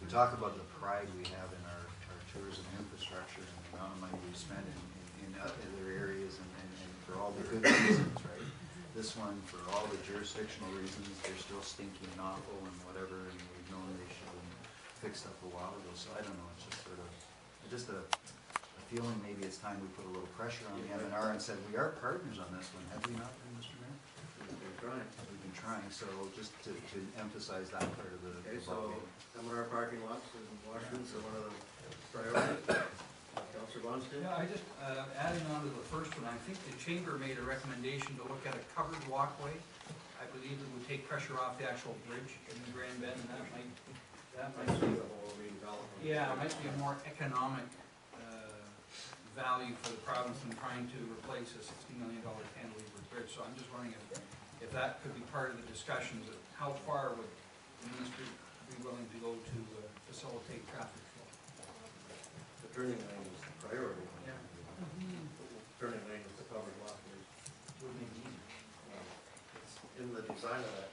we talk about the pride we have in our tourism infrastructure and the amount of money we spend in other areas and for all the good reasons, right? This one, for all the jurisdictional reasons, they're still stinky and awful and whatever, and we've known they should have been fixed up a while ago. So I don't know, it's just sort of, just a feeling maybe it's time we put a little pressure on the M&R and said, we are partners on this one, have we not been, Mr. Mayor? We've been trying. We've been trying, so just to emphasize that part of the Okay, so ballgame. M&R parking lots and washrooms are one of the priorities. Councillor Bonstein? Yeah, I just, adding on to the first one, I think the chamber made a recommendation to look at a covered walkway. I believe it would take pressure off the actual bridge in the Grand Bend, and that might be, The whole redevelopment. yeah, it might be a more economic, value for the province than trying to replace a $60 million cantilever bridge. So I'm just wondering if that could be part of the discussions of how far would the ministry be willing to go to facilitate traffic flow. The turning lane is the priority. Yeah. Turning lane is the covered walkway. Would make it easier. It's in the design of that.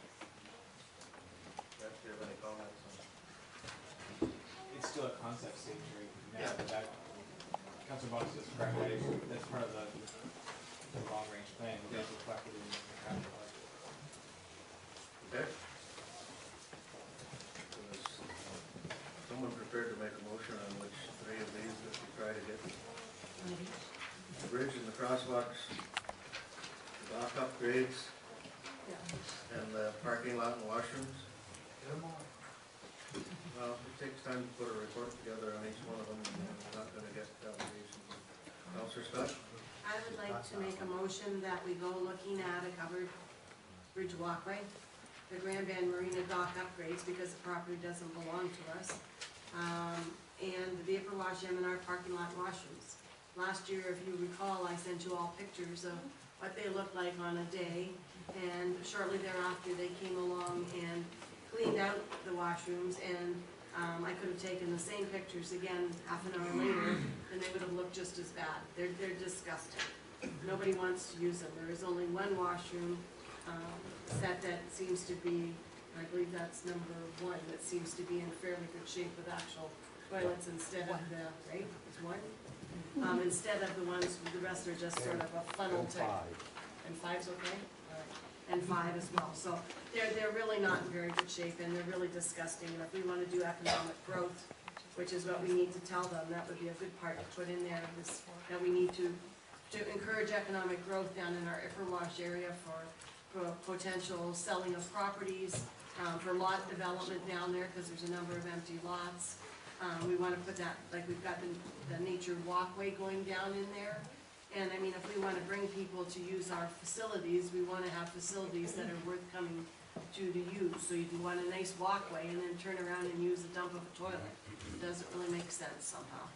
Do you have any comments on? It's still a concept stage right now, Yeah. but that, Councilor Box is correct, that's part of the long range plan, that's reflected in the capital budget. Okay. Is someone prepared to make a motion on which three of these that we try to get? The bridge and the crosswalks, the dock upgrades, and the parking lot and washrooms? Get them all. Well, it takes time to put a report together on each one of them, and we're not gonna get delegations. Councillor Scott? I would like to make a motion that we go looking at a covered bridge walkway, the Grand Bend Marina dock upgrades, because the property doesn't belong to us, and the vapor wash M&R parking lot washrooms. Last year, if you recall, I sent you all pictures of what they look like on a day, and shortly thereafter, they came along and cleaned out the washrooms, and I could have taken the same pictures again half an hour later, and they would have looked just as bad. They're disgusting. Nobody wants to use them. There is only one washroom set that seems to be, I believe that's number 1, that seems to be in fairly good shape with actual toilets instead of the, right? It's 1? Instead of the ones, the rest are just sort of a funnel type. And 5's okay? All right. And 5 as well. So they're really not in very good shape, and they're really disgusting. And if we want to do economic growth, which is what we need to tell them, that would be a good part to put in there, is that we need to encourage economic growth down in our Ifferwash area for potential selling of properties, for lot development down there, because there's a number of empty lots. We want to put that, like we've got the nature walkway going down in there. And I mean, if we want to bring people to use our facilities, we want to have facilities that are worth coming to use. So you do want a nice walkway and then turn around and use the dump of a toilet. It doesn't really make sense somehow.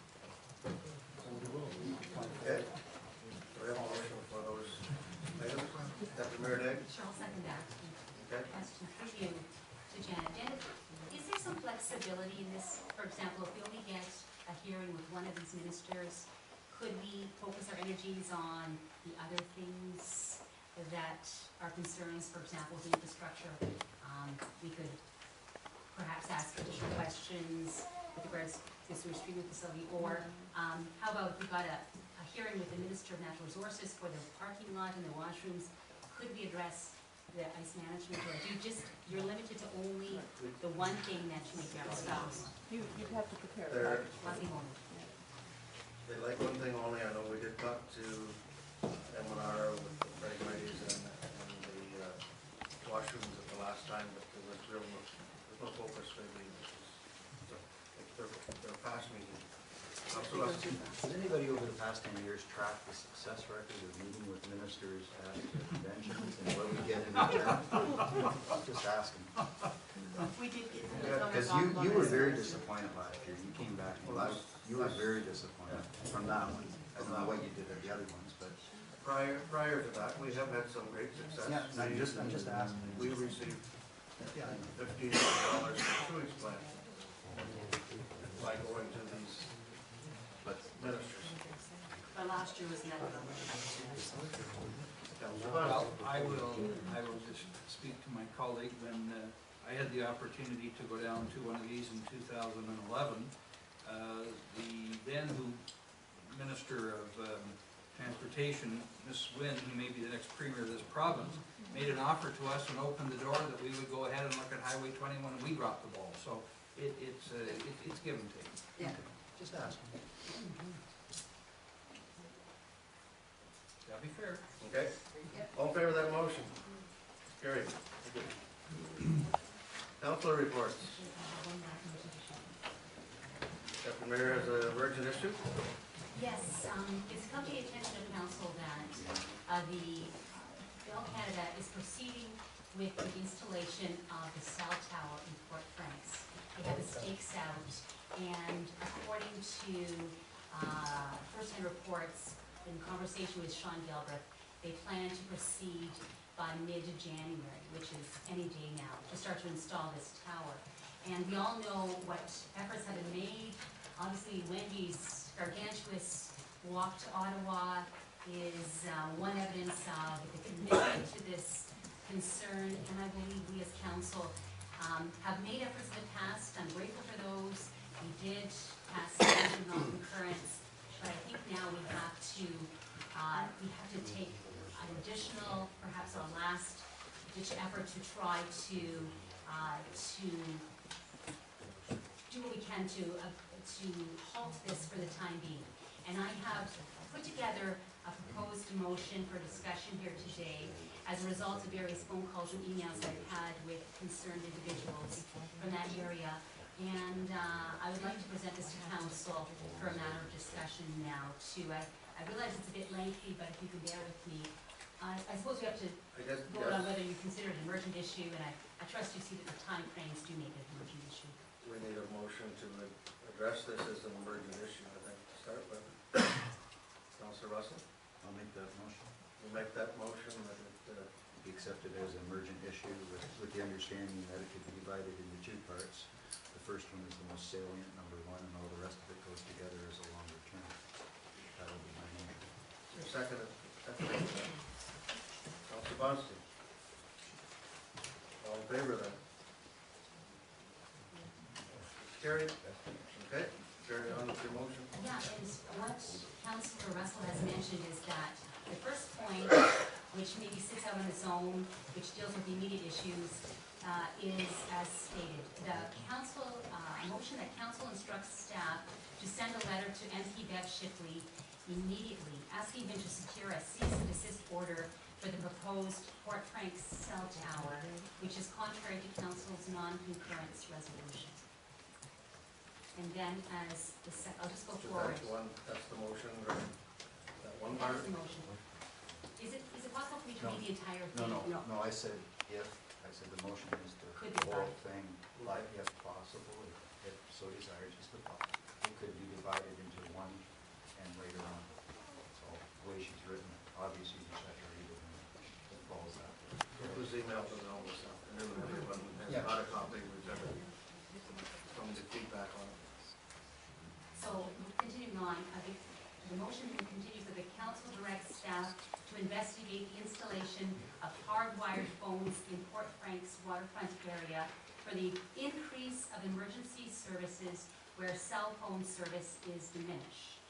Okay. Do we have a motion for those items? Deputy Mayor Day? Sure, I'll second that. Okay. Question for you to Janet. Janet, is there some flexibility in this? For example, if we only get a hearing with one of these ministers, could we focus our energies on the other things that are concerns, for example, the infrastructure? We could perhaps ask additional questions with regards to the sewage treatment facility, or how about if we got a hearing with the Minister of Natural Resources for the parking lot and the washrooms? Could we address the ice management, or do you you're limited to only the one thing that you make your spouse? You'd have to prepare a There- package. One thing only. They like one thing only. I know we did talk to M&R with the fragmites and the washrooms at the last time, but there was there's no focus really. They're past meeting. Has anybody over the past 10 years tracked the success record of meeting with ministers at conventions and what we get in return? Just asking. We did get Because you were very disappointed last year. You came back and you were very disappointed from that one. I don't know what you did at the other ones, but Prior to that, we have had some great success. yeah, I'm just asking. We received Yeah, $15 million for sewage plant by going to these ministers. But last year was never the Well, I will just speak to my colleague when I had the opportunity to go down to one of these in 2011. The then Minister of Transportation, Ms. Wynne, who may be the next premier of this province, made an offer to us and opened the door that we would go ahead and look at Highway 21, and we dropped the ball. So it's give and take. Yeah. Just ask. That'd be fair. Okay? Yep. All in favor of that motion? Carried. Councilor reports. Deputy Mayor has an urgent issue. Yes, it's come to the attention of council that the Bell Canada is proceeding with the installation of the cell tower in Port Franks. They have the stakes out, and according to first-hand reports in conversation with Sean Gilbert, they plan to proceed by mid-January, which is any day now, to start to install this tower. And we all know what efforts have been made. Obviously, Wendy's gargantuous walk to Ottawa is one evidence of the commitment to this concern, and I believe we as council have made efforts in the past. I'm grateful for those. We did pass non-concurrence, but I think now we have to take an additional, perhaps our last ditch effort to try to do what we can to halt this for the time being. And I have put together a proposed motion for discussion here today as a result of various phone calls and emails I've had with concerned individuals from that area. And I would like to present this to council for a matter of discussion now too. I realize it's a bit lengthy, but if you can bear with me. I suppose we have to vote on whether you consider it an emergent issue, and I trust you see that the time frames do make it an emergent issue. We need a motion to address this as an emergent issue, I think, to start with. Councilor Russell, I'll make that motion. we'll make that motion that it, Be accepted as an emergent issue with the understanding that it could be divided into two parts. The first one is the most salient, number one, and all the rest of it goes together as a longer term. That'll be my motion. second, Councilor Bonstein. All in favor of that? Carried. Okay, carry on with your motion. Yeah, and what Councillor Russell has mentioned is that the first point, which maybe sits out on its own, which deals with the immediate issues, is as stated. The council, motion that council instructs staff to send a letter to MP Bev Shipley immediately, asking him to secure a cease and desist order for the proposed Port Franks cell tower, which is contrary to council's non-concurrence resolution. And then as the I'll just go forward. That's the motion, or that one That part? is the motion. Is it possible for me to read the entire thing? No, I said if, I said the motion is to Could the whole divide. thing, like if possible, if so desired, just the thought. It could be divided into one and later on. So the way she's written, obviously you just have to read it and it falls out. It was emailed and all this stuff, and then everyone has Yeah. got a copy, whichever, some feedback on it. So, continuing on, the motion continues that the council directs staff to investigate the installation of hardwired phones in Port Franks waterfront area for the increase of emergency services where cell phone service is diminished.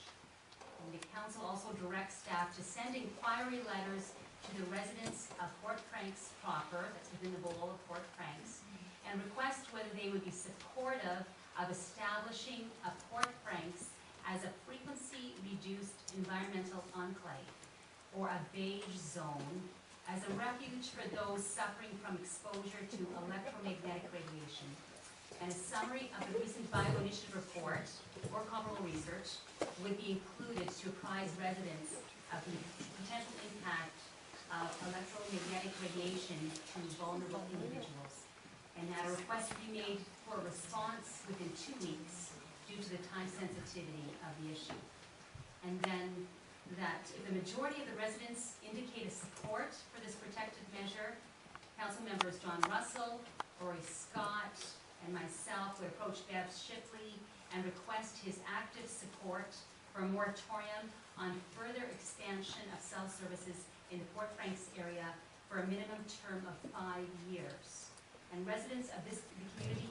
And the council also directs staff to send inquiry letters to the residents of Port Franks proper, that's within the bowl of Port Franks, and request whether they would be supportive of establishing a Port Franks as a frequency-reduced environmental enclave, or a beige zone, as a refuge for those suffering from exposure to electromagnetic radiation. And a summary of the recent Bio-Initiative report, or comparable research, would be included to apprise residents of the potential impact of electromagnetic radiation to vulnerable individuals. And that a request be made for a response within 2 weeks due to the time sensitivity of the issue. And then that if the majority of the residents indicate a support for this protective measure, council members John Russell, Rory Scott, and myself would approach Bev Shipley and request his active support for a moratorium on further expansion of cell services in the Port Franks area for a minimum term of 5 years. and residents of this, the community